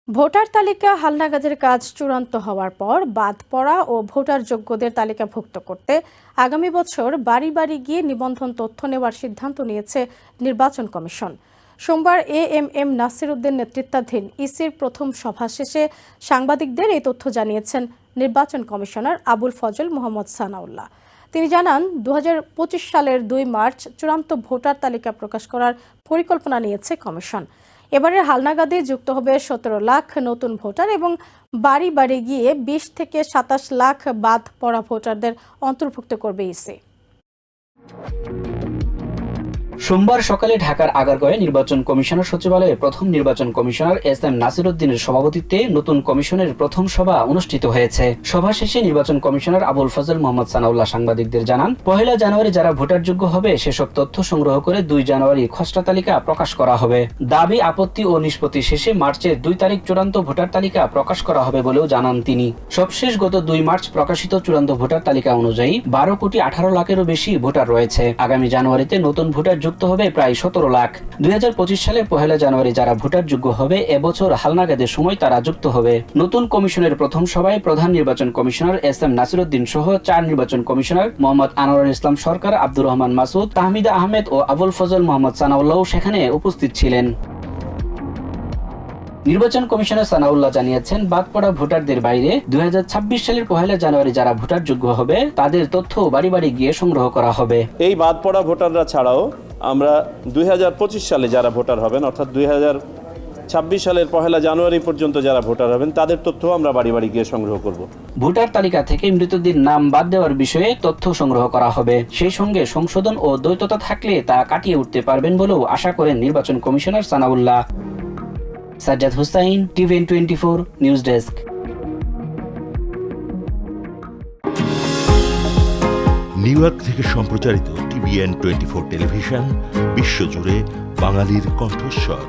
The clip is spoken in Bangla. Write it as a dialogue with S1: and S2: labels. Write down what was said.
S1: ভোটার তালিকা হালনাগাদের কাজ চূড়ান্ত হওয়ার পর বাদ পড়া ও ভোটার যোগ্যদের তালিকাভুক্ত করতে আগামী বছর বাড়ি বাড়ি গিয়ে নিবন্ধন তথ্য নেওয়ার সিদ্ধান্ত নিয়েছে নির্বাচন কমিশন। সোমবার এএমএম নাসির উদ্দিন নেতৃত্বাধীন ইসির প্রথম সভা শেষে সাংবাদিকদের এই তথ্য জানিয়েছেন নির্বাচন কমিশনার আবুল ফজল মোহাম্মদ সানাউল্লাহ। তিনি জানান, 2025 সালের 2 মার্চ চূড়ান্ত ভোটার তালিকা প্রকাশ করার পরিকল্পনা নিয়েছে কমিশন। এবারের হালনাগাদে যুক্ত হবে 17 লাখ নতুন ভোটার এবং বাড়ি বাড়ি গিয়ে 20 থেকে 27 লাখ বাদ পড়া ভোটারদের অন্তর্ভুক্ত করবে ইসি।
S2: সোমবার সকালে ঢাকার আগারগাঁওয়ে নির্বাচন কমিশনার সচিবালয়ে প্রথম নির্বাচন কমিশনার এস.এম. নাসির উদ্দিনের সভাপতিত্বে নতুন কমিশনের প্রথম সভা অনুষ্ঠিত হয়েছে। সভা শেষে নির্বাচন কমিশনার আবুল ফজল মোহাম্মদ সানাউল্লাহ সাংবাদিকদের জানান, 1 জানুয়ারি যারা ভোটারযোগ্য হবে সেসব তথ্য সংগ্রহ করে 2 জানুয়ারি খসড়া তালিকা প্রকাশ করা হবে। দাবি আপত্তি ও নিষ্পত্তি শেষে মার্চের 2 তারিখ চূড়ান্ত ভোটার তালিকা প্রকাশ করা হবে বলেও জানান তিনি। সবশেষ গত 2 মার্চ প্রকাশিত চূড়ান্ত ভোটার তালিকা অনুযায়ী 12,18 লাখেরও বেশি ভোটার রয়েছে। আগামী জানুয়ারিতে নতুন ভোটার যুক্ত হবে প্রায় 17 লাখ। 2025 সালের 1 জানুয়ারি যারা ভোটার যোগ্য হবে এবছর হালনাগাদের সময় তারা যুক্ত হবে। নতুন কমিশনের প্রথম সভায় প্রধান নির্বাচন কমিশনার এস.এম. নাসির উদ্দিন সহ 4 নির্বাচন কমিশনার মোহাম্মদ আনোয়ারুল ইসলাম সরকার, আব্দুর রহমান মাসুদ, তাহমিদা আহমেদ ও আবুল ফজল মোহাম্মদ সানাউল্লাহ সেখানে উপস্থিত ছিলেন। নির্বাচন কমিশনার সানাউল্লাহ জানিয়েছেন, বাদ পড়া ভোটারদের বাইরে 2026 সালের 1 জানুয়ারি যারা ভোটার যোগ্য হবে তাদের তথ্য বাড়ি বাড়ি গিয়ে সংগ্রহ করা হবে।
S3: এই বাদ পড়া ভোটাররা ছাড়াও আমরা 2025 সালে যারা ভোটার হবেন, অর্থাৎ 2026 সালের 1 জানুয়ারি পর্যন্ত যারা ভোটার হবেন তাদের তথ্য আমরা বাড়ি বাড়ি গিয়ে সংগ্রহ করব।
S2: ভোটার তালিকা থেকে মৃতদের নাম বাদ দেওয়ার বিষয়ে তথ্য সংগ্রহ করা হবে। সেই সঙ্গে সংশোধন ও দ্বৈততা থাকলে তা কাটিয়ে উঠতে পারবেন বলেও আশা করেন নির্বাচন commissioner Sanaullah. Sajjad Hussain, TVN 24 news desk.
S4: New York থেকে সম্প্রচারিত টিভিএন 24 টেলিভিশন বিশ্বজুড়ে বাঙালির কণ্ঠস্বর।